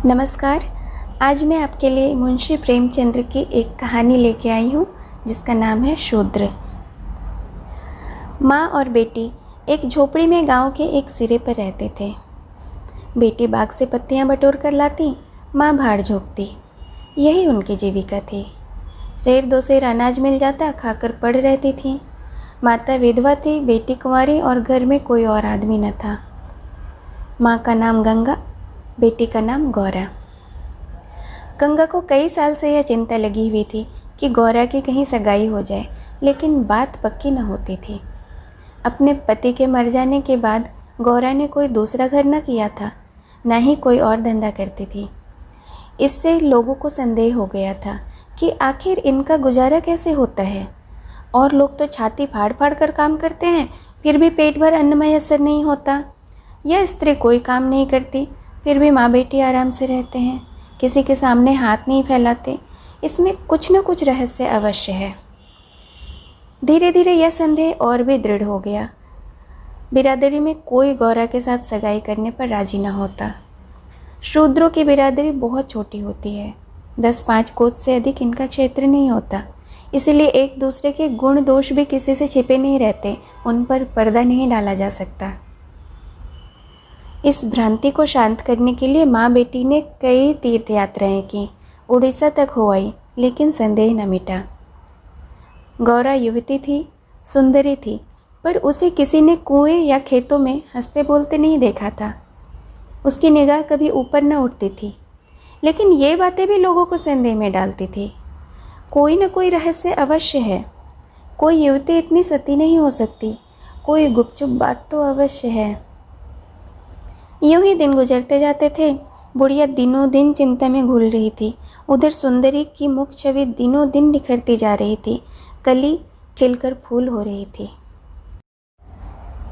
नमस्कार। आज मैं आपके लिए मुंशी प्रेमचंद्र की एक कहानी लेके आई हूँ जिसका नाम है शूद्र। माँ और बेटी एक झोपड़ी में गांव के एक सिरे पर रहते थे। बेटी बाग से पत्तियाँ बटोर कर लाती, माँ भाड़ झोंकती। यही उनकी जीविका थी। सेर दो सेर अनाज मिल जाता, खाकर पड़ रहती थी। माता विधवा थी, बेटी कुंवारी और घर में कोई और आदमी न था। माँ का नाम गंगा, बेटी का नाम गौरा। गंगा को कई साल से यह चिंता लगी हुई थी कि गौरा की कहीं सगाई हो जाए, लेकिन बात पक्की न होती थी। अपने पति के मर जाने के बाद गौरा ने कोई दूसरा घर न किया था, न ही कोई और धंधा करती थी। इससे लोगों को संदेह हो गया था कि आखिर इनका गुजारा कैसे होता है। और लोग तो छाती फाड़ फाड़ कर काम करते हैं, फिर भी पेट भर अन्न मयस्सर नहीं होता। यह स्त्री कोई काम नहीं करती, फिर भी माँ बेटी आराम से रहते हैं, किसी के सामने हाथ नहीं फैलाते। इसमें कुछ न कुछ रहस्य अवश्य है। धीरे धीरे यह संदेह और भी दृढ़ हो गया। बिरादरी में कोई गौरा के साथ सगाई करने पर राजी न होता। शूद्रों की बिरादरी बहुत छोटी होती है, 10-5 कोस से अधिक इनका क्षेत्र नहीं होता। इसलिए एक दूसरे के गुण दोष भी किसी से छिपे नहीं रहते, उन पर पर्दा नहीं डाला जा सकता। इस भ्रांति को शांत करने के लिए माँ बेटी ने कई तीर्थ यात्राएं की, उड़ीसा तक हो आई, लेकिन संदेह न मिटा। गौरा युवती थी, सुंदरी थी, पर उसे किसी ने कुएं या खेतों में हंसते बोलते नहीं देखा था। उसकी निगाह कभी ऊपर न उठती थी, लेकिन ये बातें भी लोगों को संदेह में डालती थी। कोई न कोई रहस्य अवश्य है। कोई युवती इतनी सती नहीं हो सकती, कोई गुपचुप बात तो अवश्य है। यूं ही दिन गुजरते जाते थे। बुढ़िया दिनों दिन चिंता में घुल रही थी। उधर सुंदरी की मुख छवि दिनों दिन निखरती जा रही थी, कली खिलकर फूल हो रही थी।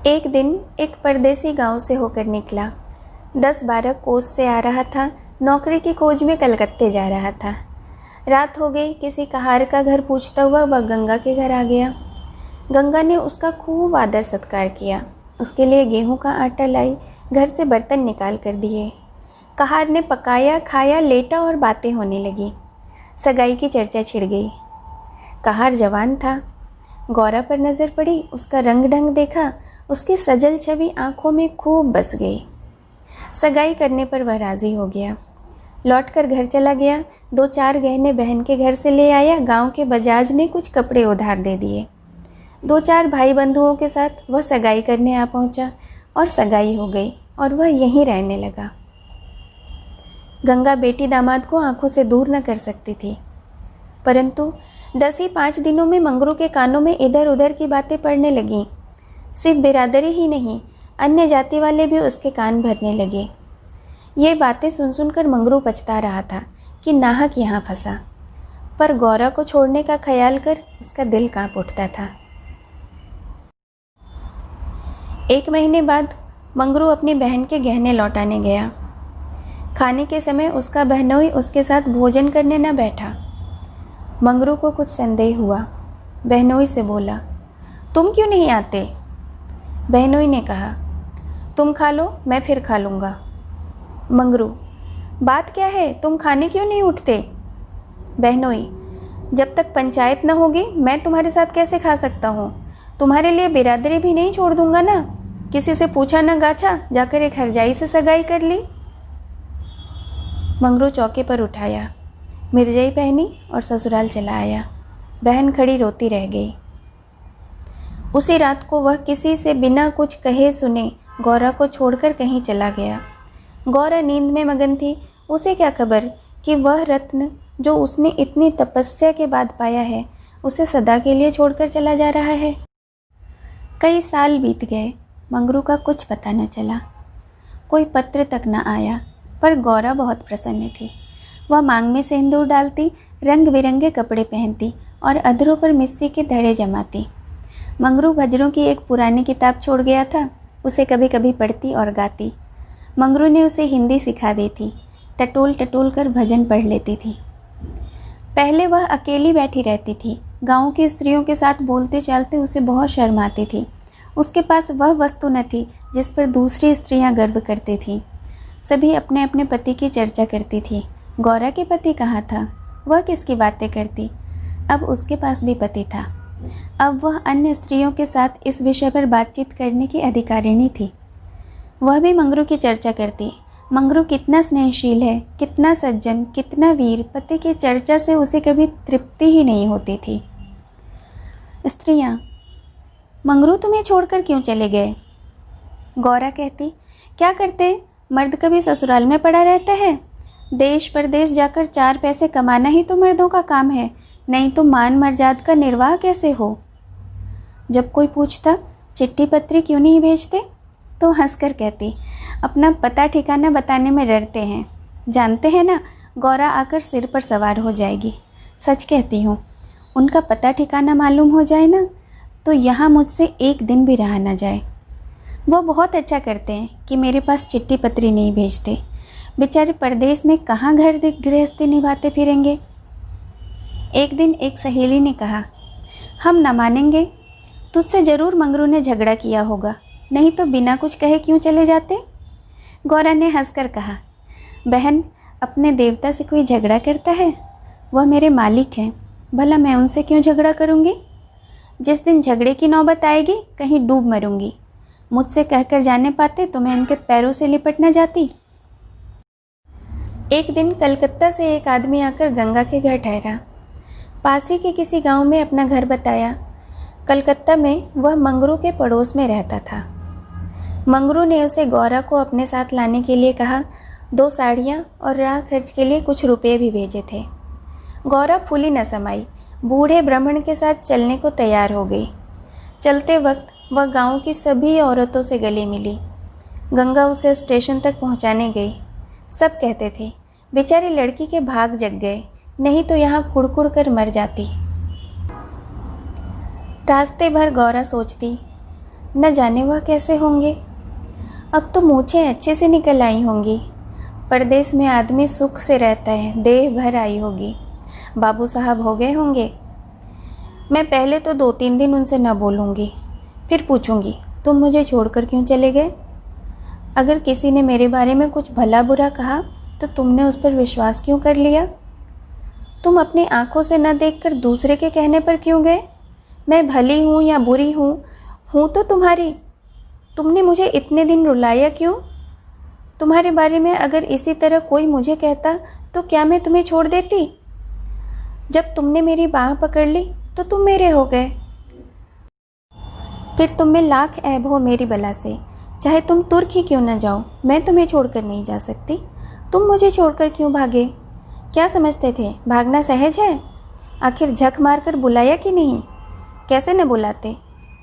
एक दिन एक परदेसी गांव से होकर निकला, 10-12 कोस से आ रहा था। नौकरी की खोज में कलकत्ते जा रहा था। रात हो गई। किसी कहार का घर पूछता हुआ वह गंगा के घर आ गया। गंगा ने उसका खूब आदर सत्कार किया, उसके लिए गेहूं का आटा लाई, घर से बर्तन निकाल कर दिए। कहार ने पकाया, खाया, लेटा और बातें होने लगी। सगाई की चर्चा छिड़ गई। कहार जवान था। गौरा पर नज़र पड़ी, उसका रंग ढंग देखा, उसकी सजल छवि आंखों में खूब बस गई। सगाई करने पर वह राज़ी हो गया। लौटकर घर चला गया। 2-4 गहने बहन के घर से ले आया। गांव के बजाज ने कुछ कपड़े उधार दे दिए। 2-4 भाई बंधुओं के साथ वह सगाई करने आ पहुंचा और सगाई हो गई और वह यहीं रहने लगा। गंगा बेटी दामाद को आंखों से दूर न कर सकती थी, परंतु 10 ही 5 दिनों में मंगरू के कानों में इधर उधर की बातें पड़ने लगीं। सिर्फ बिरादरी ही नहीं, अन्य जाति वाले भी उसके कान भरने लगे। ये बातें सुन सुनकर मंगरू पछता रहा था कि नाहक यहाँ फंसा, पर गौरा को छोड़ने का ख्याल कर उसका दिल कांप उठता था। 1 महीने बाद मंगरू अपनी बहन के गहने लौटाने गया। खाने के समय उसका बहनोई उसके साथ भोजन करने न बैठा। मंगरू को कुछ संदेह हुआ। बहनोई से बोला, तुम क्यों नहीं आते? बहनोई ने कहा, तुम खा लो, मैं फिर खा लूँगा। मंगरू, बात क्या है, तुम खाने क्यों नहीं उठते? बहनोई, जब तक पंचायत न होगी मैं तुम्हारे साथ कैसे खा सकता हूँ? तुम्हारे लिए बिरादरी भी नहीं छोड़ दूंगा ना। किसी से पूछा न गाछा, जाकर एक हरजाई से सगाई कर ली। मंगरू चौके पर उठाया, मिर्जई पहनी और ससुराल चला आया। बहन खड़ी रोती रह गई। उसी रात को वह किसी से बिना कुछ कहे सुने गौरा को छोड़कर कहीं चला गया। गौरा नींद में मगन थी। उसे क्या खबर कि वह रत्न जो उसने इतनी तपस्या के बाद पाया है, उसे सदा के लिए छोड़कर चला जा रहा है। कई साल बीत गए, मंगरू का कुछ पता न चला। कोई पत्र तक न आया, पर गौरा बहुत प्रसन्न थी। वह मांग में सिंदूर डालती, रंग बिरंगे कपड़े पहनती और अधरों पर मिस्सी के धड़े जमाती। मंगरू भजनों की एक पुरानी किताब छोड़ गया था, उसे कभी कभी पढ़ती और गाती। मंगरू ने उसे हिंदी सिखा दी थी। टटोल टटोल कर भजन पढ़ लेती थी। पहले वह अकेली बैठी रहती थी। गांव की स्त्रियों के साथ बोलते चालते उसे बहुत शर्म आती थी। उसके पास वह वस्तु न थी जिस पर दूसरी स्त्रियां गर्व करती थीं। सभी अपने अपने पति की चर्चा करती थी। गौरा के पति कहाँ था? वह किसकी बातें करती? अब उसके पास भी पति था। अब वह अन्य स्त्रियों के साथ इस विषय पर बातचीत करने की अधिकारिणी थी। वह भी मंगरू की चर्चा करती। मंगरू कितना स्नेहशील है, कितना सज्जन, कितना वीर। पति की चर्चा से उसे कभी तृप्ति ही नहीं होती थी। स्त्रियाँ, मंगरू तुम्हें छोड़कर क्यों चले गए? गौरा कहती, क्या करते, मर्द कभी ससुराल में पड़ा रहता है? देश परदेश जाकर 4 पैसे कमाना ही तो मर्दों का काम है, नहीं तो मान मर्यादा का निर्वाह कैसे हो? जब कोई पूछता चिट्ठी पत्री क्यों नहीं भेजते, तो हंसकर कहती, अपना पता ठिकाना बताने में डरते हैं। जानते हैं ना, गौरा आकर सिर पर सवार हो जाएगी। सच कहती हूँ, उनका पता ठिकाना मालूम हो जाए ना, तो यहाँ मुझसे एक दिन भी रहा ना जाए। वो बहुत अच्छा करते हैं कि मेरे पास चिट्ठी पत्री नहीं भेजते। बेचारे परदेश में कहाँ घर गृहस्थी निभाते फिरेंगे। एक दिन एक सहेली ने कहा, हम न मानेंगे, तुझसे ज़रूर मंगरू ने झगड़ा किया होगा, नहीं तो बिना कुछ कहे क्यों चले जाते? गौरा ने हंसकर कहा, बहन, अपने देवता से कोई झगड़ा करता है? वह मेरे मालिक हैं, भला मैं उनसे क्यों झगड़ा करूँगी? जिस दिन झगड़े की नौबत आएगी कहीं डूब मरूंगी। मुझसे कहकर जाने पाते तो मैं उनके पैरों से लिपट न जाती। एक दिन कलकत्ता से एक आदमी आकर गंगा के घर ठहरा। पास ही के किसी गांव में अपना घर बताया। कलकत्ता में वह मंगरू के पड़ोस में रहता था। मंगरू ने उसे गौरा को अपने साथ लाने के लिए कहा। 2 साड़ियाँ और राह खर्च के लिए कुछ रुपये भी भेजे थे। गौरा फूली न समाई, बूढ़े ब्राह्मण के साथ चलने को तैयार हो गई। चलते वक्त वह गांव की सभी औरतों से गले मिली। गंगा उसे स्टेशन तक पहुंचाने गई। सब कहते थे, बेचारी लड़की के भाग जग गए, नहीं तो यहाँ कुड़कुड़ कर मर जाती। रास्ते भर गौरा सोचती, न जाने वह कैसे होंगे। अब तो मूछें अच्छे से निकल आई होंगी। परदेश में आदमी सुख से रहता है, देह भर आई होगी। बाबू साहब हो गए होंगे। मैं पहले तो 2-3 दिन उनसे न बोलूँगी, फिर पूछूँगी, तुम मुझे छोड़कर क्यों चले गए? अगर किसी ने मेरे बारे में कुछ भला बुरा कहा तो तुमने उस पर विश्वास क्यों कर लिया? तुम अपनी आंखों से न देखकर दूसरे के कहने पर क्यों गए? मैं भली हूँ या बुरी हूँ तो तुम्हारी। तुमने मुझे इतने दिन रुलाया क्यों? तुम्हारे बारे में अगर इसी तरह कोई मुझे कहता तो क्या मैं तुम्हें छोड़ देती? जब तुमने मेरी बाह पकड़ ली तो तुम मेरे हो गए। फिर तुम में लाख ऐब हो मेरी बला से, चाहे तुम तुर्क ही क्यों न जाओ, मैं तुम्हें छोड़कर नहीं जा सकती। तुम मुझे छोड़कर क्यों भागे? क्या समझते थे भागना सहज है? आखिर झक मार कर बुलाया कि नहीं? कैसे न बुलाते?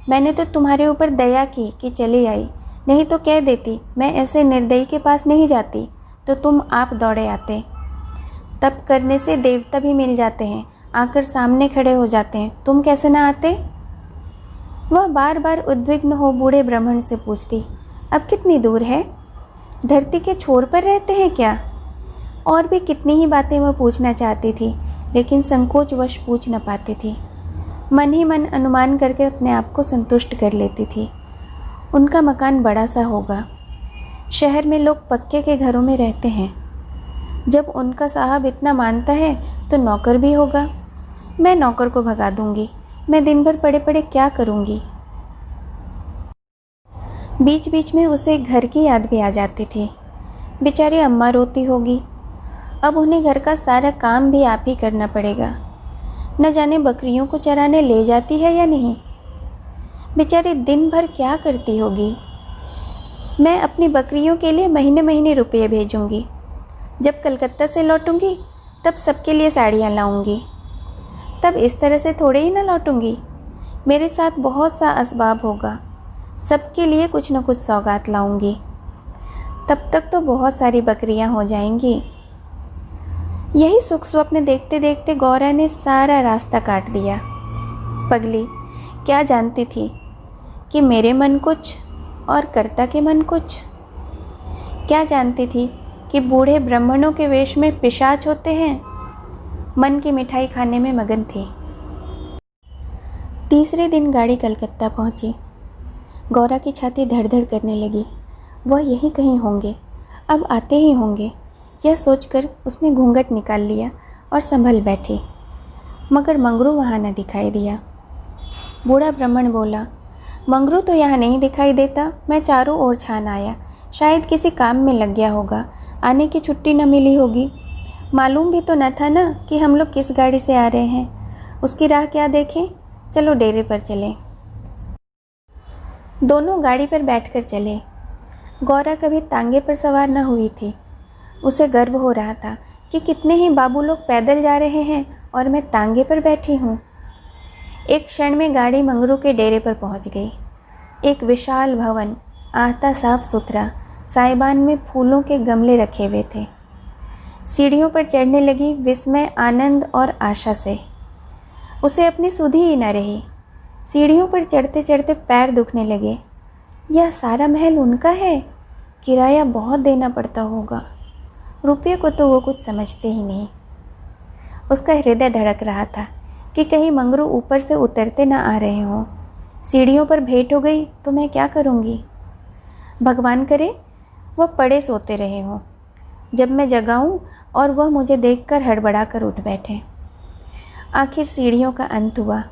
मैंने तो तुम्हारे ऊपर दया की कि चली आई, नहीं तो कह देती मैं ऐसे निर्दयी के पास नहीं जाती, तो तुम आप दौड़े आते। तप करने से देवता भी मिल जाते हैं, आकर सामने खड़े हो जाते हैं, तुम कैसे ना आते? वह बार बार उद्विग्न हो बूढ़े ब्राह्मण से पूछती, अब कितनी दूर है? धरती के छोर पर रहते हैं क्या? और भी कितनी ही बातें वह पूछना चाहती थी, लेकिन संकोचवश पूछ न पाती थी। मन ही मन अनुमान करके अपने आप को संतुष्ट कर लेती थी। उनका मकान बड़ा सा होगा। शहर में लोग पक्के के घरों में रहते हैं। जब उनका साहब इतना मानता है तो नौकर भी होगा। मैं नौकर को भगा दूंगी। मैं दिन भर पड़े पड़े क्या करूंगी? बीच बीच में उसे घर की याद भी आ जाती थी। बेचारी अम्मा रोती होगी। अब उन्हें घर का सारा काम भी आप ही करना पड़ेगा। न जाने बकरियों को चराने ले जाती है या नहीं। बेचारी दिन भर क्या करती होगी। मैं अपनी बकरियों के लिए महीने महीने रुपये भेजूंगी। जब कलकत्ता से लौटूंगी तब सबके लिए साड़ियाँ लाऊंगी। तब इस तरह से थोड़े ही ना लौटूंगी। मेरे साथ बहुत सा असबाब होगा। सबके लिए कुछ न कुछ सौगात लाऊंगी। तब तक तो बहुत सारी बकरियां हो जाएंगी। यही सुख स्वप्न देखते देखते गौरा ने सारा रास्ता काट दिया। पगली क्या जानती थी कि मेरे मन कुछ और कर्ता के मन कुछ। क्या जानती थी कि बूढ़े ब्राह्मणों के वेश में पिशाच होते हैं। मन की मिठाई खाने में मगन थी। तीसरे दिन गाड़ी कलकत्ता पहुंची। गौरा की छाती धड़ धड़ करने लगी। वह यहीं कहीं होंगे। अब आते ही होंगे, यह सोचकर उसने घूंघट निकाल लिया और संभल बैठी, मगर मंगरू वहाँ न दिखाई दिया। बूढ़ा ब्राह्मण बोला, मंगरू तो यहाँ नहीं दिखाई देता, मैं चारों ओर छान आया, शायद किसी काम में लग गया होगा, आने की छुट्टी न मिली होगी। मालूम भी तो न था ना कि हम लोग किस गाड़ी से आ रहे हैं, उसकी राह क्या देखें, चलो डेरे पर चलें। दोनों गाड़ी पर बैठकर चले। गौरा कभी तांगे पर सवार न हुई थी। उसे गर्व हो रहा था कि कितने ही बाबू लोग पैदल जा रहे हैं और मैं तांगे पर बैठी हूँ। एक क्षण में गाड़ी मंगरू के डेरे पर पहुँच गई। एक विशाल भवन, आहता साफ सुथरा, साइबान में फूलों के गमले रखे हुए थे। सीढ़ियों पर चढ़ने लगी विस्मय, आनंद और आशा से। उसे अपनी सुधि ही न रही। सीढ़ियों पर चढ़ते चढ़ते पैर दुखने लगे। यह सारा महल उनका है? किराया बहुत देना पड़ता होगा। रुपये को तो वो कुछ समझते ही नहीं। उसका हृदय धड़क रहा था कि कहीं मंगरू ऊपर से उतरते ना आ रहे हों। सीढ़ियों पर भेंट हो गई तो मैं क्या करूँगी? भगवान करे वह पड़े सोते रहे हों, जब मैं जगाऊं और वह मुझे देखकर हड़बड़ा कर उठ बैठे। आखिर सीढ़ियों का अंत हुआ।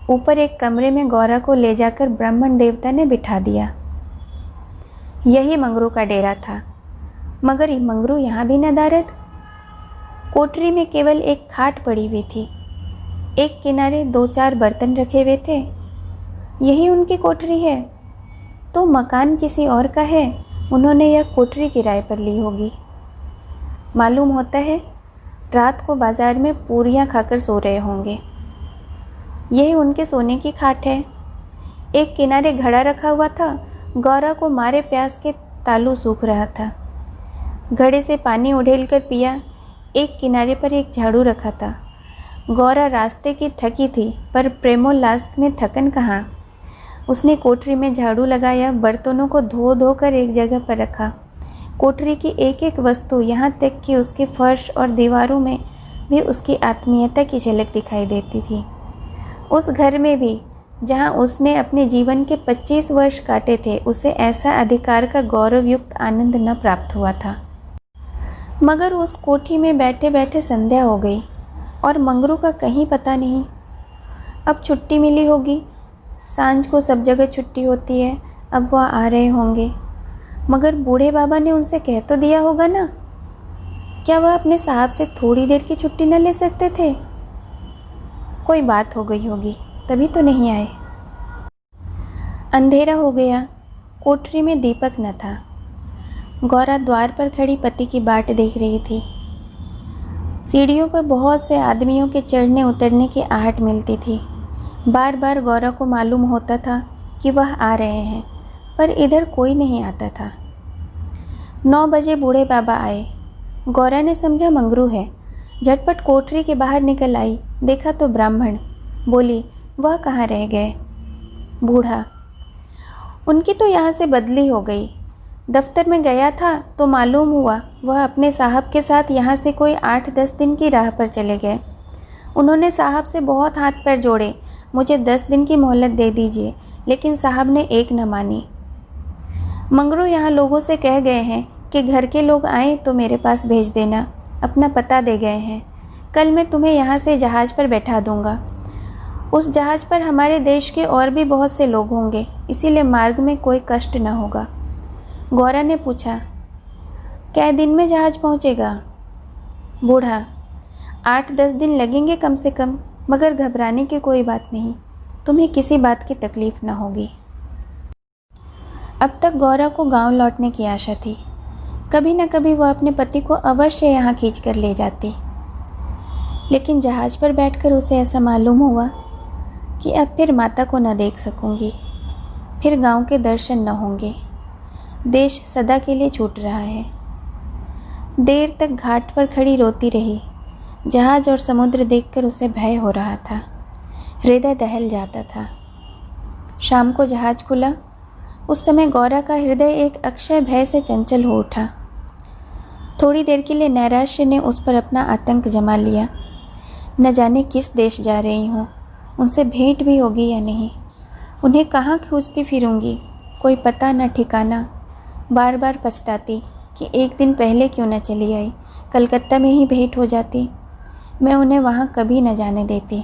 ऊपर एक कमरे में गौरा को ले जाकर ब्राह्मण देवता ने बिठा दिया। यही मंगरू का डेरा था, मगर मंगरू यहाँ भी नदारद। कोठरी में केवल एक खाट पड़ी हुई थी। एक किनारे 2-4 बर्तन रखे हुए थे। यही उनकी कोठरी है तो मकान किसी और का है, उन्होंने यह कोठरी किराए पर ली होगी। मालूम होता है रात को बाजार में पूरियां खाकर सो रहे होंगे। यही उनके सोने की खाट है। एक किनारे घड़ा रखा हुआ था। गौरा को मारे प्यास के तालू सूख रहा था। घड़े से पानी उड़ेल कर पिया। एक किनारे पर एक झाड़ू रखा था। गौरा रास्ते की थकी थी, पर प्रेमोल्लास में थकन कहाँ। उसने कोठरी में झाड़ू लगाया, बर्तनों को धो धो कर एक जगह पर रखा। कोठरी की एक एक वस्तु, यहाँ तक कि उसके फर्श और दीवारों में भी उसकी आत्मीयता की झलक दिखाई देती थी। उस घर में भी जहाँ उसने अपने जीवन के 25 वर्ष काटे थे, उसे ऐसा अधिकार का गौरवयुक्त आनंद न प्राप्त हुआ था। मगर उस कोठी में बैठे बैठे संध्या हो गई और मंगरू का कहीं पता नहीं। अब छुट्टी मिली होगी। सांझ को सब जगह छुट्टी होती है, अब वह आ रहे होंगे। मगर बूढ़े बाबा ने उनसे कह तो दिया होगा ना। क्या वह अपने साहब से थोड़ी देर की छुट्टी न ले सकते थे? कोई बात हो गई होगी, तभी तो नहीं आए। अंधेरा हो गया। कोठरी में दीपक न था। गौरा द्वार पर खड़ी पति की बाट देख रही थी। सीढ़ियों पर बहुत से आदमियों के चढ़ने उतरने की आहट मिलती थी। बार बार गौरा को मालूम होता था कि वह आ रहे हैं, पर इधर कोई नहीं आता था। 9 बजे बूढ़े बाबा आए। गौरा ने समझा मंगरू है। झटपट कोठरी के बाहर निकल आई। देखा तो ब्राह्मण। बोली, वह कहाँ रह गए? बूढ़ा, उनकी तो यहाँ से बदली हो गई। दफ्तर में गया था तो मालूम हुआ वह अपने साहब के साथ यहाँ से कोई 8-10 दिन की राह पर चले गए। उन्होंने साहब से बहुत हाथ पैर जोड़े, मुझे 10 दिन की मोहलत दे दीजिए, लेकिन साहब ने एक न मानी। मंगरू यहाँ लोगों से कह गए हैं कि घर के लोग आएँ तो मेरे पास भेज देना। अपना पता दे गए हैं। कल मैं तुम्हें यहाँ से जहाज़ पर बैठा दूँगा। उस जहाज़ पर हमारे देश के और भी बहुत से लोग होंगे, इसीलिए मार्ग में कोई कष्ट न होगा। गौरा ने पूछा, क्या दिन में जहाज़ पहुँचेगा? बूढ़ा, 8-10 दिन लगेंगे कम से कम, मगर घबराने की कोई बात नहीं, तुम्हें किसी बात की तकलीफ़ न होगी। अब तक गौरा को गांव लौटने की आशा थी। कभी न कभी वह अपने पति को अवश्य यहाँ खींच कर ले जाती, लेकिन जहाज़ पर बैठकर उसे ऐसा मालूम हुआ कि अब फिर माता को न देख सकूंगी, फिर गांव के दर्शन न होंगे। देश सदा के लिए छूट रहा है। देर तक घाट पर खड़ी रोती रही। जहाज़ और समुद्र देखकर उसे भय हो रहा था। हृदय दहल जाता था। शाम को जहाज़ खुला। उस समय गौरा का हृदय एक अक्षय भय से चंचल हो उठा। थोड़ी देर के लिए नैराश्य ने उस पर अपना आतंक जमा लिया। न जाने किस देश जा रही हूँ, उनसे भेंट भी होगी या नहीं, उन्हें कहाँ खोजती फिरूंगी, कोई पता न ठिकाना। बार बार पछताती कि एक दिन पहले क्यों न चली आई, कलकत्ता में ही भेंट हो जाती। मैं उन्हें वहाँ कभी न जाने देती।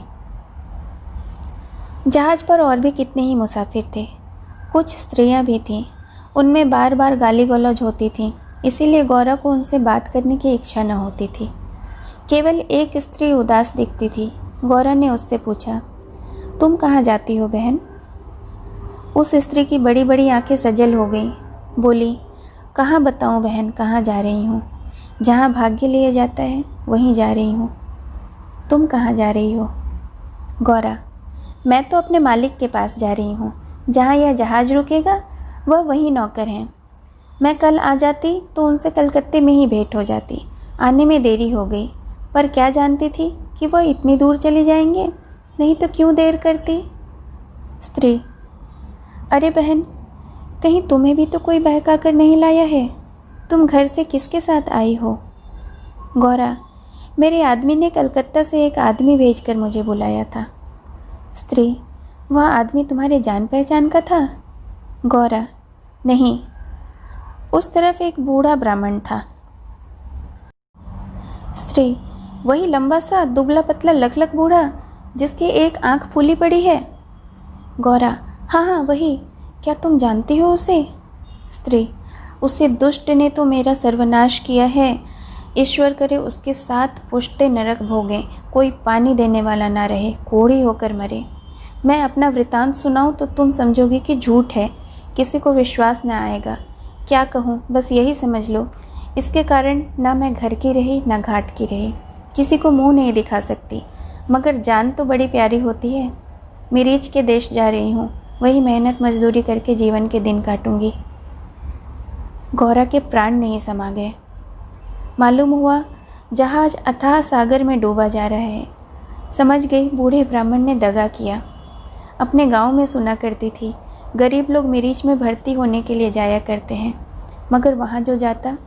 जहाज़ पर और भी कितने ही मुसाफिर थे, कुछ स्त्रियाँ भी थीं। उनमें बार बार गाली गलौज होती थी, इसीलिए गौरा को उनसे बात करने की इच्छा न होती थी। केवल एक स्त्री उदास दिखती थी। गौरा ने उससे पूछा, तुम कहाँ जाती हो बहन? उस स्त्री की बड़ी बड़ी आंखें सजल हो गईं। बोली, कहाँ बताऊँ बहन, कहाँ जा रही हूँ? जहाँ भाग्य ले जाता है वहीं जा रही हूँ। तुम कहाँ जा रही हो? गौरा, मैं तो अपने मालिक के पास जा रही हूँ। जहाँ यह जहाज़ रुकेगा वह वही नौकर हैं। मैं कल आ जाती तो उनसे कलकत्ते में ही भेंट हो जाती। आने में देरी हो गई, पर क्या जानती थी कि वह इतनी दूर चली जाएंगे, नहीं तो क्यों देर करती। स्त्री, अरे बहन, कहीं तुम्हें भी तो कोई बहका कर नहीं लाया है? तुम घर से किसके साथ आई हो? गौरा, मेरे आदमी ने कलकत्ता से एक आदमी भेजकर मुझे बुलाया था। स्त्री, वह आदमी तुम्हारे जान पहचान का था? गौरा, नहीं, उस तरफ एक बूढ़ा ब्राह्मण था। स्त्री, वही लंबा सा दुबला पतला लकलक बूढ़ा जिसकी एक आंख फूली पड़ी है? गौरा, हाँ हाँ वही। क्या तुम जानती हो उसे? स्त्री, उसे दुष्ट ने तो मेरा सर्वनाश किया है। ईश्वर करे उसके 7 पुश्ते नरक भोगें, कोई पानी देने वाला ना रहे, कोढ़ी होकर मरे। मैं अपना वृतांत सुनाऊं तो तुम समझोगी कि झूठ है, किसी को विश्वास न आएगा। क्या कहूँ, बस यही समझ लो। इसके कारण ना मैं घर की रही ना घाट की रही, किसी को मुंह नहीं दिखा सकती, मगर जान तो बड़ी प्यारी होती है। मिरीच के देश जा रही हूँ, वही मेहनत मजदूरी करके जीवन के दिन काटूंगी। गौरा के प्राण नहीं समा गए। मालूम हुआ जहाज अथाह सागर में डूबा जा रहा है। समझ गई बूढ़े ब्राह्मण ने दगा किया। अपने गांव में सुना करती थी, गरीब लोग मिरीच में भर्ती होने के लिए जाया करते हैं, मगर वहाँ जो जाता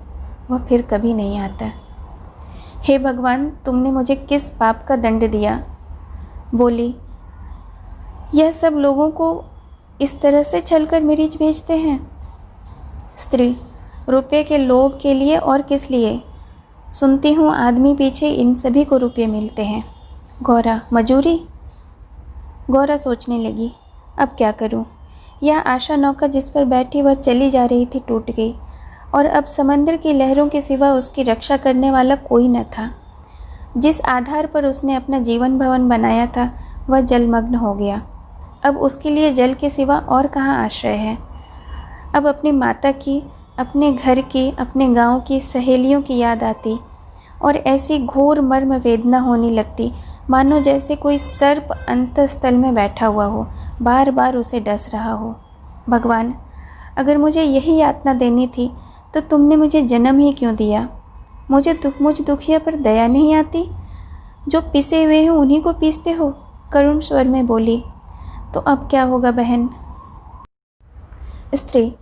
वह फिर कभी नहीं आता। हे भगवान, तुमने मुझे किस पाप का दंड दिया? बोली, यह सब लोगों को इस तरह से छलकर मिरीच भेजते हैं। स्त्री, रुपये के लोभ के लिए और किस लिए? सुनती हूँ आदमी पीछे इन सभी को रुपये मिलते हैं। गौरा, मजूरी? गौरा सोचने लगी, अब क्या करूँ? यह आशा नौका जिस पर बैठी वह चली जा रही थी टूट गई, और अब समंदर की लहरों के सिवा उसकी रक्षा करने वाला कोई न था। जिस आधार पर उसने अपना जीवन भवन बनाया था वह जलमग्न हो गया। अब उसके लिए जल के सिवा और कहाँ आश्रय है? अब अपनी माता की, अपने घर की, अपने गांव की, सहेलियों की याद आती और ऐसी घोर मर्म वेदना होने लगती, मानो जैसे कोई सर्प अंतस्थल में बैठा हुआ हो, बार बार उसे डस रहा हो। भगवान, अगर मुझे यही यातना देनी थी तो तुमने मुझे जन्म ही क्यों दिया? मुझ दुखिया पर दया नहीं आती? जो पिसे हुए हैं उन्हीं को पीसते हो। करुण स्वर में बोली, तो अब क्या होगा बहन? स्त्री,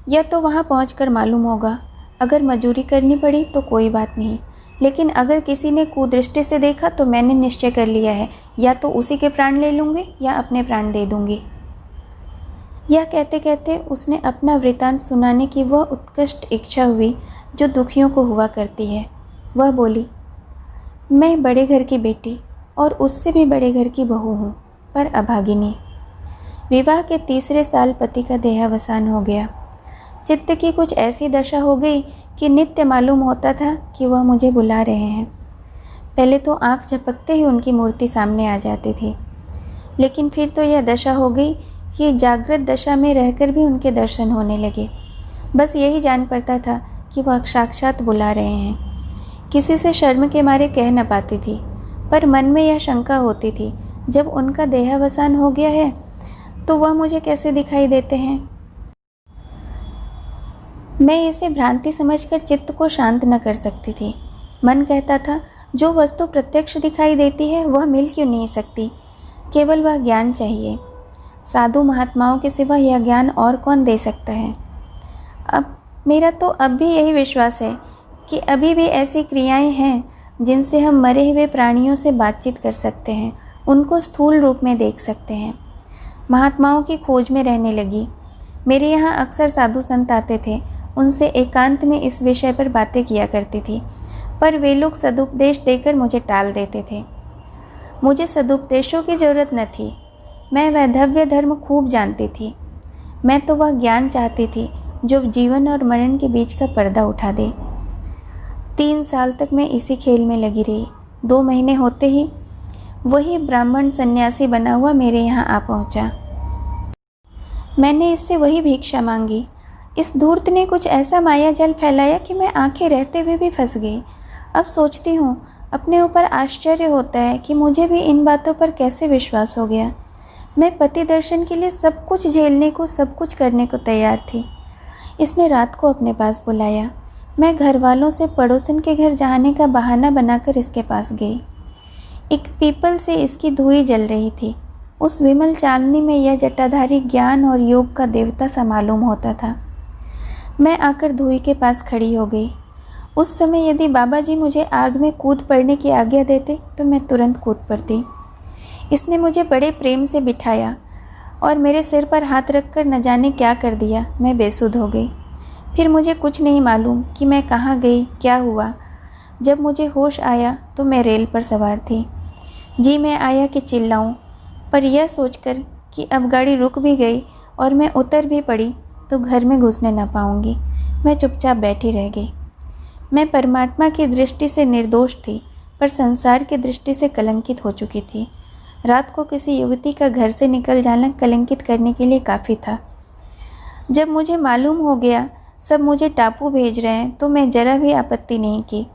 यह तो वहाँ पहुंचकर मालूम होगा। अगर मजूरी करनी पड़ी तो कोई बात नहीं, लेकिन अगर किसी ने कुदृष्टि से देखा तो मैंने निश्चय कर लिया है, या तो उसी के प्राण ले लूँगी या अपने प्राण दे दूँगी। यह कहते कहते उसने अपना वृतांत सुनाने की वह उत्कृष्ट इच्छा हुई जो दुखियों को हुआ करती है। वह बोली, मैं बड़े घर की बेटी और उससे भी बड़े घर की बहू हूँ, पर अभागिनी। विवाह के 3रे साल पति का देहावसान हो गया। चित्त की कुछ ऐसी दशा हो गई कि नित्य मालूम होता था कि वह मुझे बुला रहे हैं। पहले तो आंख झपकते ही उनकी मूर्ति सामने आ जाती थी, लेकिन फिर तो यह दशा हो गई कि जागृत दशा में रहकर भी उनके दर्शन होने लगे। बस यही जान पड़ता था कि वह साक्षात बुला रहे हैं। किसी से शर्म के मारे कह न पाती थी, पर मन में यह शंका होती थी, जब उनका देहावसान हो गया है तो वह मुझे कैसे दिखाई देते हैं। मैं इसे भ्रांति समझकर चित्त को शांत न कर सकती थी। मन कहता था, जो वस्तु प्रत्यक्ष दिखाई देती है वह मिल क्यों नहीं सकती? केवल वह ज्ञान चाहिए। साधु महात्माओं के सिवा यह ज्ञान और कौन दे सकता है? अब मेरा तो अब भी यही विश्वास है कि अभी भी ऐसी क्रियाएं हैं जिनसे हम मरे हुए प्राणियों से बातचीत कर सकते हैं, उनको स्थूल रूप में देख सकते हैं। महात्माओं की खोज में रहने लगी। मेरे यहाँ अक्सर साधु संत आते थे। उनसे एकांत में इस विषय पर बातें किया करती थी, पर वे लोग सदुपदेश देकर मुझे टाल देते थे। मुझे सदुपदेशों की ज़रूरत न थी। मैं वैधव्य धर्म खूब जानती थी। मैं तो वह ज्ञान चाहती थी जो जीवन और मरण के बीच का पर्दा उठा दे। 3 साल तक मैं इसी खेल में लगी रही। 2 महीने होते ही वही ब्राह्मण सन्यासी बना हुआ मेरे यहाँ आ पहुँचा। मैंने इससे वही भिक्षा मांगी। इस धूर्त ने कुछ ऐसा माया जाल फैलाया कि मैं आंखें रहते हुए भी फंस गई। अब सोचती हूँ, अपने ऊपर आश्चर्य होता है कि मुझे भी इन बातों पर कैसे विश्वास हो गया। मैं पति दर्शन के लिए सब कुछ झेलने को, सब कुछ करने को तैयार थी। इसने रात को अपने पास बुलाया। मैं घर वालों से पड़ोसन के घर जाने का बहाना बनाकर इसके पास गई। एक पीपल से इसकी धुई जल रही थी। उस विमल चांदनी में यह जटाधारी ज्ञान और योग का देवता सा मालूम होता था। मैं आकर धुई के पास खड़ी हो गई। उस समय यदि बाबा जी मुझे आग में कूद पड़ने की आज्ञा देते तो मैं तुरंत कूद पड़ती। इसने मुझे बड़े प्रेम से बिठाया और मेरे सिर पर हाथ रखकर न जाने क्या कर दिया। मैं बेसुध हो गई। फिर मुझे कुछ नहीं मालूम कि मैं कहाँ गई, क्या हुआ। जब मुझे होश आया तो मैं रेल पर सवार थी। जी मैं आया कि चिल्लाऊं, पर यह सोचकर कि अब गाड़ी रुक भी गई और मैं उतर भी पड़ी तो घर में घुसने न पाऊंगी, मैं चुपचाप बैठी रह गई। मैं परमात्मा की दृष्टि से निर्दोष थी, पर संसार की दृष्टि से कलंकित हो चुकी थी। रात को किसी युवती का घर से निकल जाना कलंकित करने के लिए काफ़ी था। जब मुझे मालूम हो गया सब मुझे टापू भेज रहे हैं तो मैं जरा भी आपत्ति नहीं की।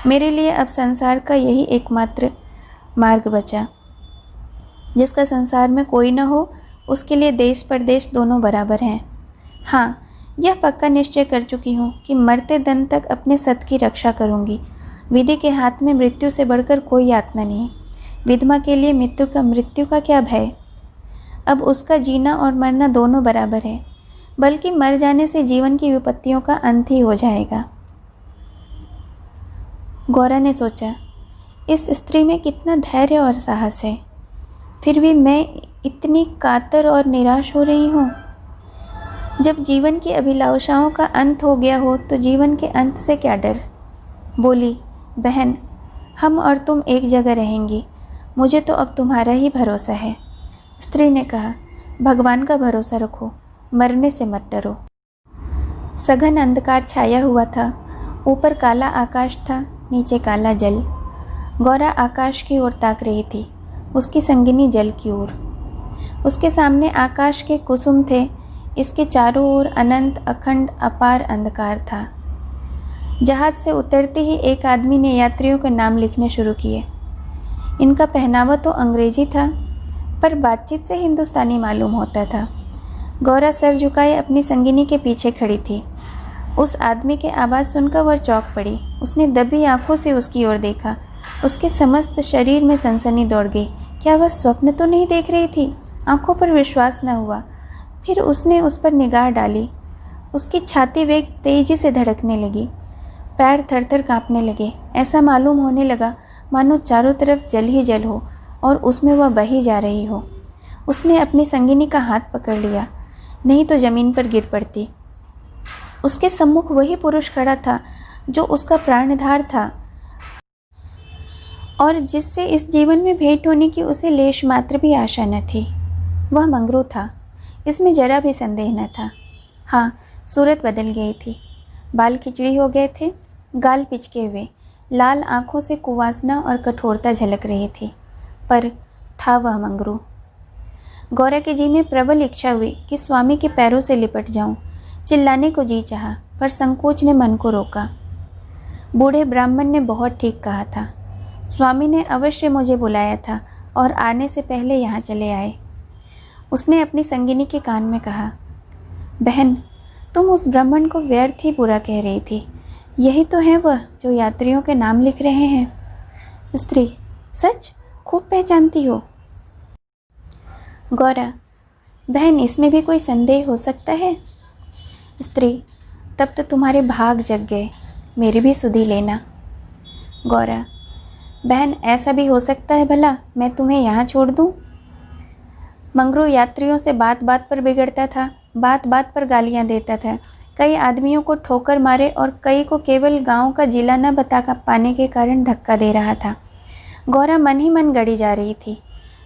मेरे लिए अब संसार का यही एकमात्र मार्ग बचा। जिसका संसार में कोई न हो उसके लिए देश परदेश दोनों बराबर हैं। हाँ, यह पक्का निश्चय कर चुकी हूँ कि मरते दम तक अपने सत की रक्षा करूँगी। विधि के हाथ में मृत्यु से बढ़कर कोई यातना नहीं। विधवा के लिए मृत्यु का क्या भय। अब उसका जीना और मरना दोनों बराबर है, बल्कि मर जाने से जीवन की विपत्तियों का अंत ही हो जाएगा। गौरा ने सोचा, इस स्त्री में कितना धैर्य और साहस है, फिर भी मैं इतनी कातर और निराश हो रही हूँ। जब जीवन की अभिलाषाओं का अंत हो गया हो तो जीवन के अंत से क्या डर। बोली, बहन, हम और तुम एक जगह रहेंगी। मुझे तो अब तुम्हारा ही भरोसा है। स्त्री ने कहा, भगवान का भरोसा रखो, मरने से मत डरो। सघन अंधकार छाया हुआ था। ऊपर काला आकाश था, नीचे काला जल। गौरा आकाश की ओर ताक रही थी, उसकी संगिनी जल की ओर। उसके सामने आकाश के कुसुम थे, इसके चारों ओर अनंत अखंड अपार अंधकार था। जहाज से उतरते ही एक आदमी ने यात्रियों के नाम लिखने शुरू किए। इनका पहनावा तो अंग्रेजी था, पर बातचीत से हिंदुस्तानी मालूम होता था। गौरा सर झुकाए अपनी संगिनी के पीछे खड़ी थी। उस आदमी के आवाज़ सुनकर वह चौंक पड़ी। उसने दबी आंखों से उसकी ओर देखा। उसके समस्त शरीर में सनसनी दौड़ गई। क्या वह स्वप्न तो नहीं देख रही थी? आंखों पर विश्वास न हुआ। फिर उसने उस पर निगाह डाली। उसकी छाती वेग तेजी से धड़कने लगी, पैर थर-थर कांपने लगे। ऐसा मालूम होने लगा मानो चारों तरफ जल ही जल हो और उसमें वह बही जा रही हो। उसने अपनी संगिनी का हाथ पकड़ लिया, नहीं तो ज़मीन पर गिर पड़ती। उसके सम्मुख वही पुरुष खड़ा था जो उसका प्राणधार था और जिससे इस जीवन में भेंट होने की उसे लेश मात्र भी आशा न थी। वह मंगरू था, इसमें जरा भी संदेह न था। हाँ, सूरत बदल गई थी। बाल खिचड़ी हो गए थे, गाल पिचके हुए, लाल आंखों से कुवासना और कठोरता झलक रही थी, पर था वह मंगरू। गौरा के जी में प्रबल इच्छा हुई कि स्वामी के पैरों से लिपट जाऊं। चिल्लाने को जी चाहा, पर संकोच ने मन को रोका। बूढ़े ब्राह्मण ने बहुत ठीक कहा था। स्वामी ने अवश्य मुझे बुलाया था और आने से पहले यहाँ चले आए। उसने अपनी संगिनी के कान में कहा, बहन, तुम उस ब्राह्मण को व्यर्थ ही बुरा कह रही थी। यही तो है वह जो यात्रियों के नाम लिख रहे हैं। स्त्री, सच? खूब पहचानती हो। गौरा, बहन, इसमें भी कोई संदेह हो सकता है? स्त्री, तब तो तुम्हारे भाग जग गए, मेरी भी सुधि लेना। गौरा, बहन, ऐसा भी हो सकता है भला मैं तुम्हें यहाँ छोड़ दूँ? मंगरू यात्रियों से बात बात पर बिगड़ता था, बात बात पर गालियाँ देता था। कई आदमियों को ठोकर मारे और कई को केवल गांव का जिला न बता पाने के कारण धक्का दे रहा था। गौरा मन ही मन गड़ी जा रही थी।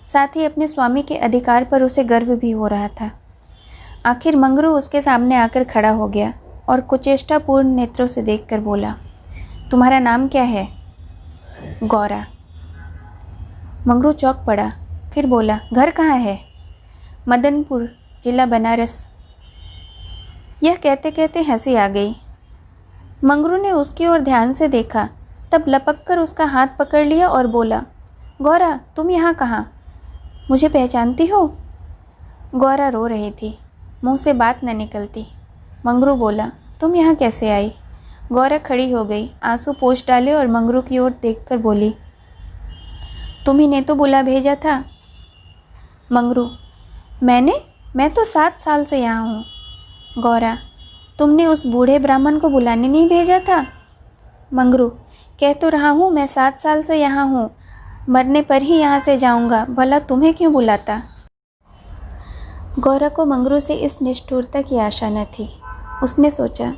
साथ ही अपने स्वामी के अधिकार पर उसे गर्व भी हो रहा था। आखिर मंगरू उसके सामने आकर खड़ा हो गया और कुचेष्टापूर्ण नेत्रों से देखकर बोला, तुम्हारा नाम क्या है? गौरा। मंगरू चौंक पड़ा, फिर बोला, घर कहाँ है? मदनपुर, जिला बनारस। यह कहते कहते हंसी आ गई। मंगरू ने उसकी ओर ध्यान से देखा, तब लपक कर उसका हाथ पकड़ लिया और बोला, गौरा तुम यहाँ कहाँ? मुझे पहचानती हो? गौरा रो रही थी, मुंह से बात न निकलती। मंगरू बोला, तुम यहाँ कैसे आई? गौरा खड़ी हो गई, आंसू पोंछ डाले और मंगरू की ओर देखकर बोली, तुम्ही ने तो बुला भेजा था। मंगरू, मैं तो 7 साल से यहाँ हूँ। गौरा, तुमने उस बूढ़े ब्राह्मण को बुलाने नहीं भेजा था? मंगरू, कह तो रहा हूँ मैं 7 साल से यहाँ हूँ, मरने पर ही यहाँ से जाऊँगा, भला तुम्हें क्यों बुलाता? गौरा को मंगरू से इस निष्ठुरता की आशा न थी। उसने सोचा,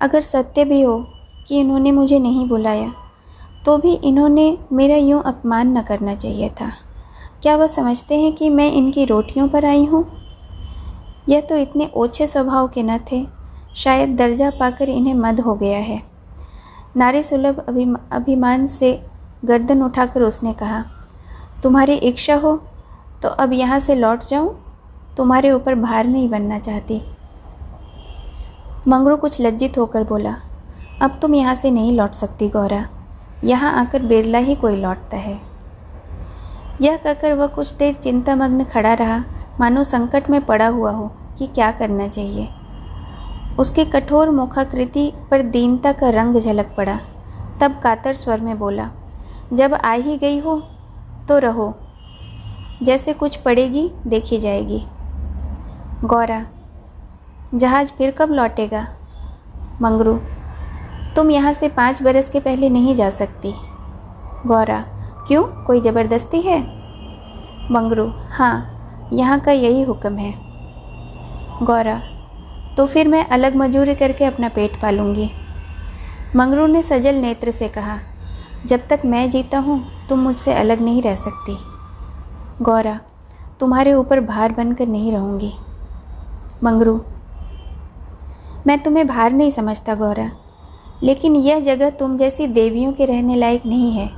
अगर सत्य भी हो कि इन्होंने मुझे नहीं बुलाया, तो भी इन्होंने मेरा यूँ अपमान न करना चाहिए था। क्या वह समझते हैं कि मैं इनकी रोटियों पर आई हूँ? यह तो इतने ओछे स्वभाव के न थे, शायद दर्जा पाकर इन्हें मद हो गया है। नारी सुलभ अभिमान से गर्दन उठाकर उसने कहा, तुम्हारी इच्छा हो तो अब यहाँ से लौट जाऊँ, तुम्हारे ऊपर भार नहीं बनना चाहती। मंगरू कुछ लज्जित होकर बोला, अब तुम यहाँ से नहीं लौट सकती गौरा, यहाँ आकर बिरला ही कोई लौटता है। यह कहकर वह कुछ देर चिंतामग्न खड़ा रहा, मानो संकट में पड़ा हुआ हो कि क्या करना चाहिए। उसके कठोर मुखाकृति पर दीनता का रंग झलक पड़ा। तब कातर स्वर में बोला, जब आ ही गई हो तो रहो, जैसे कुछ पड़ेगी देखी जाएगी। गौरा, जहाज़ फिर कब लौटेगा? मंगरू, तुम यहाँ से 5 बरस के पहले नहीं जा सकती। गौरा, क्यों, कोई ज़बरदस्ती है? मंगरू, हाँ, यहाँ का यही हुक्म है। गौरा, तो फिर मैं अलग मजूरी करके अपना पेट पालूंगी। मंगरू ने सजल नेत्र से कहा, जब तक मैं जीता हूँ तुम मुझसे अलग नहीं रह सकती। गौरा, तुम्हारे ऊपर भार बनकर नहीं रहूँगी। मंगरू, मैं तुम्हें भार नहीं समझता गौरा, लेकिन यह जगह तुम जैसी देवियों के रहने लायक नहीं है,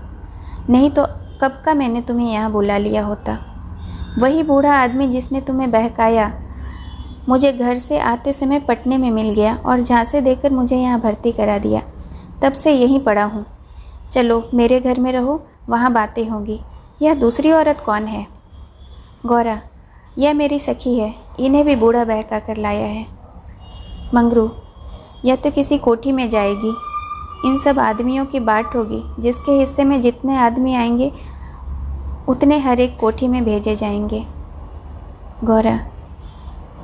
नहीं तो कब का मैंने तुम्हें यहाँ बुला लिया होता। वही बूढ़ा आदमी जिसने तुम्हें बहकाया मुझे घर से आते समय पटने में मिल गया और झांसे देकर मुझे यहाँ भर्ती करा दिया। तब से यहीं पड़ा हूँ। चलो मेरे घर में रहो, वहाँ बातें होंगी। यह दूसरी औरत कौन है? गौरा, यह मेरी सखी है, इन्हें भी बूढ़ा बहका कर लाया है। मंगरू, यह तो किसी कोठी में जाएगी, इन सब आदमियों की बाट होगी, जिसके हिस्से में जितने आदमी आएंगे उतने हर एक कोठी में भेजे जाएंगे। गौरा,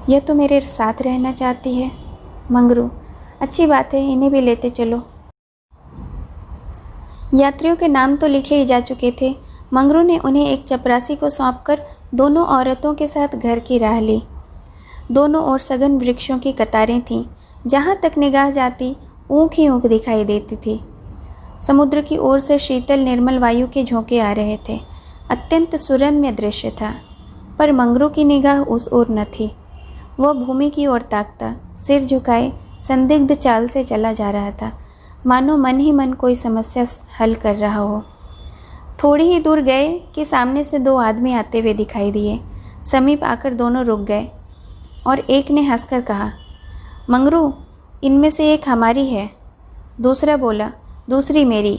यह तो मेरे साथ रहना चाहती है। मंगरू, अच्छी बात है, इन्हें भी लेते चलो। यात्रियों के नाम तो लिखे ही जा चुके थे। मंगरू ने उन्हें एक चपरासी को सौंपकर दोनों औरतों के साथ घर की राह ली। दोनों ओर सघन वृक्षों की कतारें थीं। जहाँ तक निगाह जाती ऊँख ही ऊँख दिखाई देती थी। समुद्र की ओर से शीतल निर्मल वायु के झोंके आ रहे थे। अत्यंत सुरम्य दृश्य था, पर मंगरू की निगाह उस ओर न थी। वह भूमि की ओर ताकता, सिर झुकाए संदिग्ध चाल से चला जा रहा था, मानो मन ही मन कोई समस्या हल कर रहा हो। थोड़ी ही दूर गए कि सामने से 2 आदमी आते हुए दिखाई दिए। समीप आकर दोनों रुक गए और एक ने हंसकर कहा, मंगरू, इनमें से एक हमारी है। दूसरा बोला, दूसरी मेरी।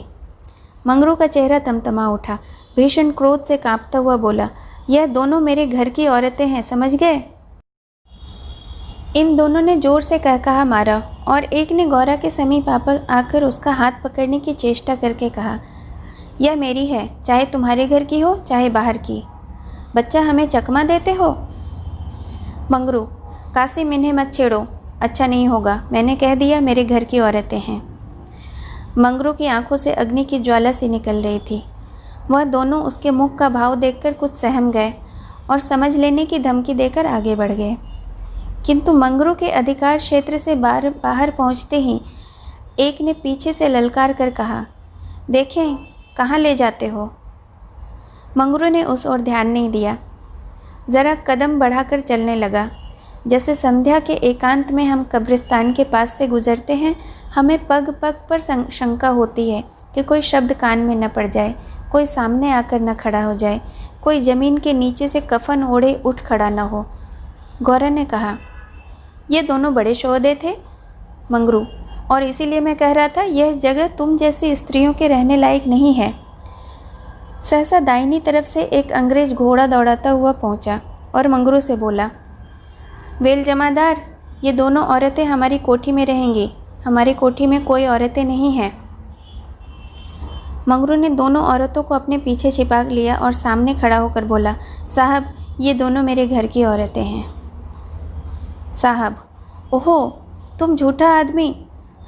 मंगरू का चेहरा तमतमा उठा। भीषण क्रोध से कांपता हुआ बोला, यह दोनों मेरे घर की औरतें हैं, समझ गए? इन दोनों ने जोर से कहा मारा और एक ने गौरा के समीप आकर उसका हाथ पकड़ने की चेष्टा करके कहा, यह मेरी है, चाहे तुम्हारे घर की हो चाहे बाहर की। बच्चा हमें चकमा देते हो? मंगरू, कासिम, इन्हें मत छेड़ो, अच्छा नहीं होगा। मैंने कह दिया मेरे घर की औरतें हैं। मंगरू की आंखों से अग्नि की ज्वाला सी निकल रही थी। वह दोनों उसके मुख का भाव देखकर कुछ सहम गए और समझ लेने की धमकी देकर आगे बढ़ गए। किंतु मंगरू के अधिकार क्षेत्र से बाहर पहुंचते ही एक ने पीछे से ललकार कर कहा, देखें कहाँ ले जाते हो। मंगरू ने उस ओर ध्यान नहीं दिया, ज़रा कदम बढ़ाकर चलने लगा। जैसे संध्या के एकांत में हम कब्रिस्तान के पास से गुजरते हैं, हमें पग पग पर शंका होती है कि कोई शब्द कान में न पड़ जाए, कोई सामने आकर न खड़ा हो जाए, कोई ज़मीन के नीचे से कफन ओढ़े उठ खड़ा न हो। गौरा ने कहा, ये दोनों बड़े शोहदे थे मंगरू, और इसीलिए मैं कह रहा था यह जगह तुम जैसी स्त्रियों के रहने लायक नहीं है। सहसा दाहिनी तरफ से एक अंग्रेज घोड़ा दौड़ाता हुआ पहुंचा और मंगरू से बोला, वेल जमादार, ये दोनों औरतें हमारी कोठी में रहेंगी, हमारी कोठी में कोई औरतें नहीं हैं। मंगरू ने दोनों औरतों को अपने पीछे छिपा लिया और सामने खड़ा होकर बोला, साहब ये दोनों मेरे घर की औरतें हैं। साहब, ओहो तुम झूठा आदमी,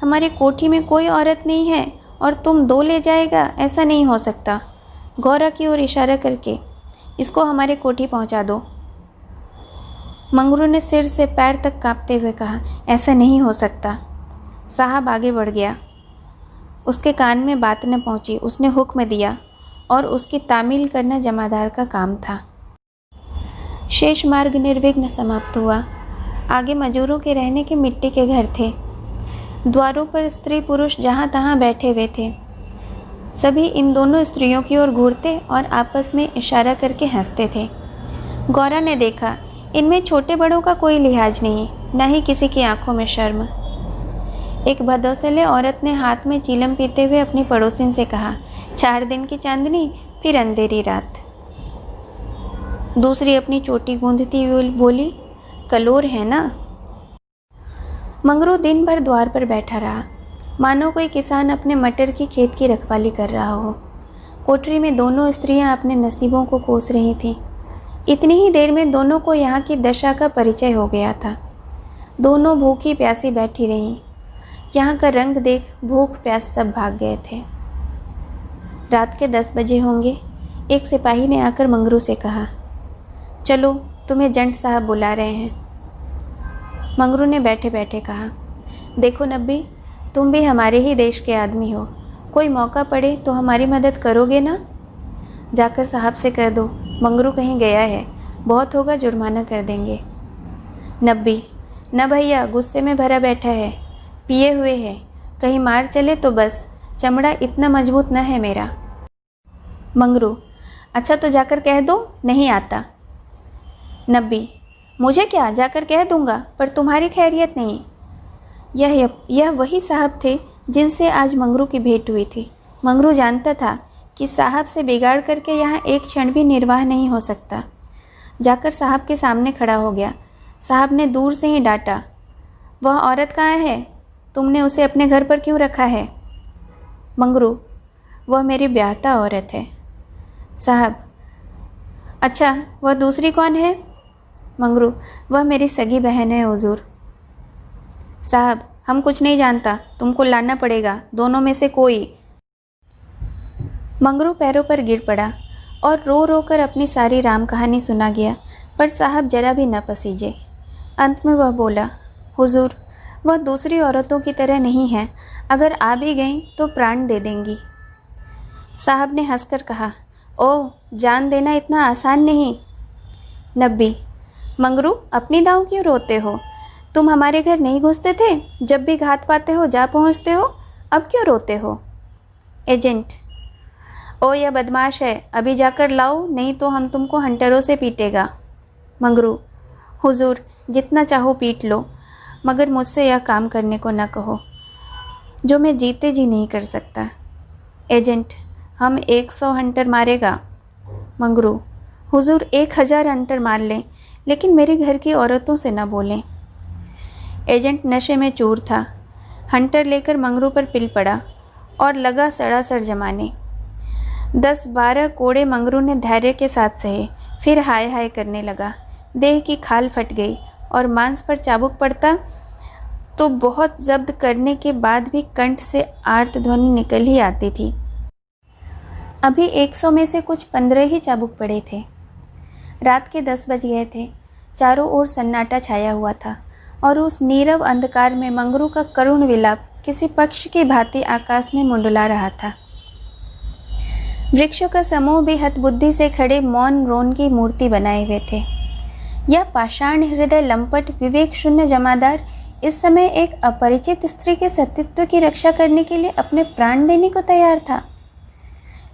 हमारी कोठी में कोई औरत नहीं है और तुम दो ले जाएगा, ऐसा नहीं हो सकता। गौरा की ओर इशारा करके, इसको हमारे कोठी पहुंचा दो। मंगरू ने सिर से पैर तक कांपते हुए कहा, ऐसा नहीं हो सकता। साहब आगे बढ़ गया, उसके कान में बात न पहुंची, उसने हुक्म दिया और उसकी तामील करना जमादार का काम था। शेष मार्ग निर्विघ्न समाप्त हुआ। आगे मजूरों के रहने के मिट्टी के घर थे। द्वारों पर स्त्री पुरुष जहाँ तहाँ बैठे हुए थे। सभी इन दोनों स्त्रियों की ओर घूरते और आपस में इशारा करके हंसते थे। गौरा ने देखा, इनमें छोटे बड़ों का कोई लिहाज नहीं, न ही किसी की आंखों में शर्म। एक बदौसले औरत ने हाथ में चीलम पीते हुए अपनी पड़ोसिन से कहा, 4 दिन की चांदनी फिर अंधेरी रात। दूसरी अपनी चोटी गूंदती हुई बोली, कलोर है ना। मंगरू दिन भर द्वार पर बैठा रहा, मानो कोई किसान अपने मटर की खेत की रखवाली कर रहा हो। कोठरी में दोनों स्त्रियां अपने नसीबों को कोस रही थीं। इतनी ही देर में दोनों को यहाँ की दशा का परिचय हो गया था। दोनों भूखी प्यासी बैठी रहीं। यहाँ का रंग देख भूख प्यास सब भाग गए थे। रात के 10 बजे होंगे। एक सिपाही ने आकर मंगरू से कहा, चलो तुम्हें जंट साहब बुला रहे हैं। मंगरू ने बैठे बैठे कहा, देखो नब्बी, तुम भी हमारे ही देश के आदमी हो, कोई मौका पड़े तो हमारी मदद करोगे ना। जाकर साहब से कह दो मंगरू कहीं गया है, बहुत होगा जुर्माना कर देंगे। नब्बी, न भैया, गुस्से में भरा बैठा है, पिए हुए है, कहीं मार चले तो बस, चमड़ा इतना मजबूत न है मेरा। मंगरू, अच्छा तो जाकर कह दो नहीं आता। नब्बी, मुझे क्या, जाकर कह दूंगा, पर तुम्हारी खैरियत नहीं। यह वही साहब थे जिनसे आज मंगरू की भेंट हुई थी। मंगरू जानता था कि साहब से बिगाड़ करके यहाँ एक क्षण भी निर्वाह नहीं हो सकता। जाकर साहब के सामने खड़ा हो गया। साहब ने दूर से ही डांटा, वह औरत कहाँ है, तुमने उसे अपने घर पर क्यों रखा है। मंगरू, वह मेरी ब्याहता औरत है। साहब, अच्छा वह दूसरी कौन है। मंगरू, वह मेरी सगी बहन है हुजूर। साहब, हम कुछ नहीं जानता, तुमको लाना पड़ेगा, दोनों में से कोई। मंगरू पैरों पर गिर पड़ा और रो रो कर अपनी सारी राम कहानी सुना गया, पर साहब जरा भी न पसीजे। अंत में वह बोला, हुजूर, वह दूसरी औरतों की तरह नहीं है, अगर आ भी गईं तो प्राण दे देंगी। साहब ने हंसकर कहा, ओह, जान देना इतना आसान नहीं। नब्बी, मंगरू, अपनी दांव क्यों रोते हो, तुम हमारे घर नहीं घुसते थे, जब भी घात पाते हो जा पहुंचते हो, अब क्यों रोते हो। एजेंट, ओ यह बदमाश है, अभी जाकर लाओ, नहीं तो हम तुमको हंटरों से पीटेगा। मंगरू, हुजूर, जितना चाहो पीट लो, मगर मुझसे यह काम करने को न कहो जो मैं जीते जी नहीं कर सकता। एजेंट, हम 100 हंटर मारेगा। मंगरू, हुजूर 1000 हंटर मार लें, लेकिन मेरे घर की औरतों से न बोलें। एजेंट नशे में चूर था। हंटर लेकर मंगरू पर पिल पड़ा और लगा सड़ासड़ जमाने। 10-12 कोड़े मंगरू ने धैर्य के साथ सहे, फिर हाय हाय करने लगा। देह की खाल फट गई और मांस पर चाबुक पड़ता तो बहुत जब्त करने के बाद भी कंठ से आर्त ध्वनि निकल ही आती थी। अभी 100 में से कुछ 15 ही चाबुक पड़े थे। रात के 10 बज गए थे। चारों ओर सन्नाटा छाया हुआ था और उस नीरव अंधकार में मंगरू का करुण विलाप किसी पक्षी की भांति आकाश में मुंडला रहा था। वृक्षों का समूह भी हतबुद्धि से खड़े मौन रोन की मूर्ति बनाए हुए थे। यह पाषाण हृदय लंपट विवेक शून्य जमादार इस समय एक अपरिचित स्त्री के सतीत्व की रक्षा करने के लिए अपने प्राण देने को तैयार था,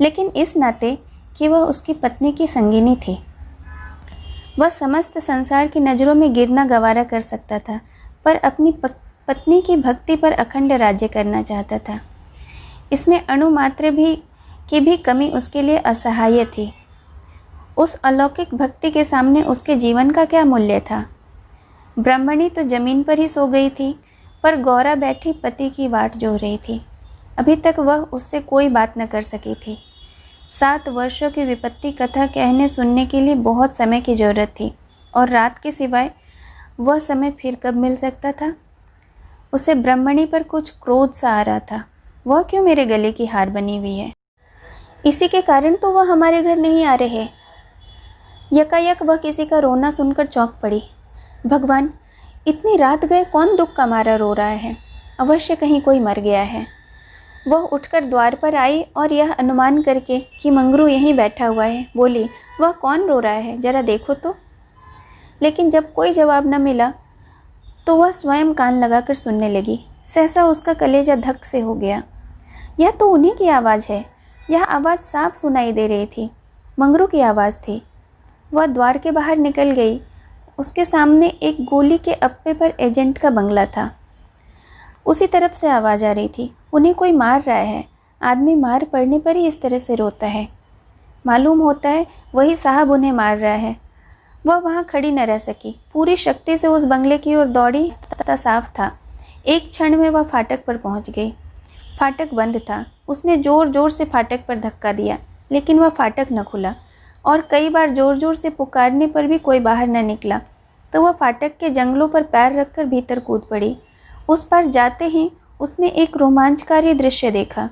लेकिन इस नाते कि वह उसकी पत्नी की संगिनी थी। वह समस्त संसार की नज़रों में गिरना गवारा कर सकता था, पर अपनी पत्नी की भक्ति पर अखंड राज्य करना चाहता था। इसमें अणुमात्र की भी कमी उसके लिए असहाय थी। उस अलौकिक भक्ति के सामने उसके जीवन का क्या मूल्य था? ब्रह्मणी तो जमीन पर ही सो गई थी, पर गौरा बैठी पति की वाट जो रही थी। अभी तक वह उससे कोई बात न कर सकी थी। 7 वर्षों की विपत्ति कथा कहने सुनने के लिए बहुत समय की जरूरत थी, और रात के सिवाय वह समय फिर कब मिल सकता था? उसे ब्रह्मणी पर कुछ क्रोध सा आ रहा था। वह क्यों मेरे गले की हार बनी हुई है? इसी के कारण तो वह हमारे घर नहीं आ रहे। यकायक वह किसी का रोना सुनकर चौंक पड़ी। भगवान, इतनी रात गए कौन दुख का मारा रो रहा है? अवश्य कहीं कोई मर गया है। वह उठकर द्वार पर आई और यह अनुमान करके कि मंगरू यहीं बैठा हुआ है, बोली, वह कौन रो रहा है, जरा देखो तो। लेकिन जब कोई जवाब न मिला तो वह स्वयं कान लगाकर सुनने लगी। सहसा उसका कलेजा धक से हो गया। यह तो उन्हीं की आवाज़ है। यह आवाज़ साफ सुनाई दे रही थी। मंगरू की आवाज़ थी। वह द्वार के बाहर निकल गई। उसके सामने एक गोली के अप्पे पर एजेंट का बंगला था। उसी तरफ से आवाज़ आ रही थी। उन्हें कोई मार रहा है। आदमी मार पड़ने पर ही इस तरह से रोता है। मालूम होता है वही साहब उन्हें मार रहा है। वह वहाँ खड़ी न रह सकी, पूरी शक्ति से उस बंगले की ओर दौड़ी। तथा साफ था। एक क्षण में वह फाटक पर पहुँच गई। फाटक बंद था। उसने जोर जोर से फाटक पर धक्का दिया, लेकिन वह फाटक न खुला, और कई बार जोर जोर से पुकारने पर भी कोई बाहर न निकला। तो वह फाटक के जंगलों पर पैर रखकर भीतर कूद पड़ी। उस पर जाते ही उसने एक रोमांचकारी दृश्य देखा।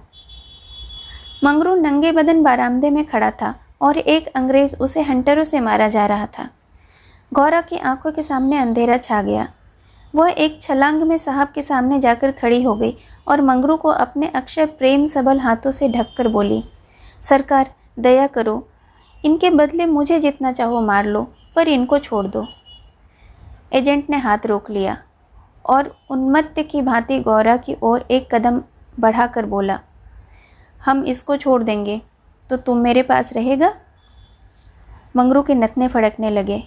मंगरू नंगे बदन बरामदे में खड़ा था और एक अंग्रेज उसे हंटरों से मारा जा रहा था। गौरा की आंखों के सामने अंधेरा छा गया। वह एक छलांग में साहब के सामने जाकर खड़ी हो गई और मंगरू को अपने अक्षय प्रेम सबल हाथों से ढककर बोली, सरकार, दया करो। इनके बदले मुझे जितना चाहो मार लो, पर इनको छोड़ दो। एजेंट ने हाथ रोक लिया और उन्मत्त की भांति गौरा की ओर एक कदम बढ़ाकर बोला, हम इसको छोड़ देंगे तो तुम मेरे पास रहेगा? मंगरू के नथने फड़कने लगे।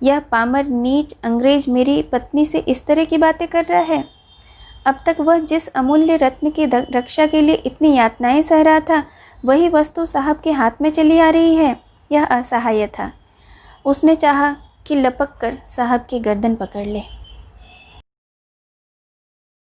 यह पामर नीच अंग्रेज मेरी पत्नी से इस तरह की बातें कर रहा है? अब तक वह जिस अमूल्य रत्न की रक्षा के लिए इतनी यातनाएं सह रहा था, वही वस्तु साहब के हाथ में चली आ रही है। यह असहाय था। उसने चाहा कि लपक कर साहब की गर्दन पकड़ ले।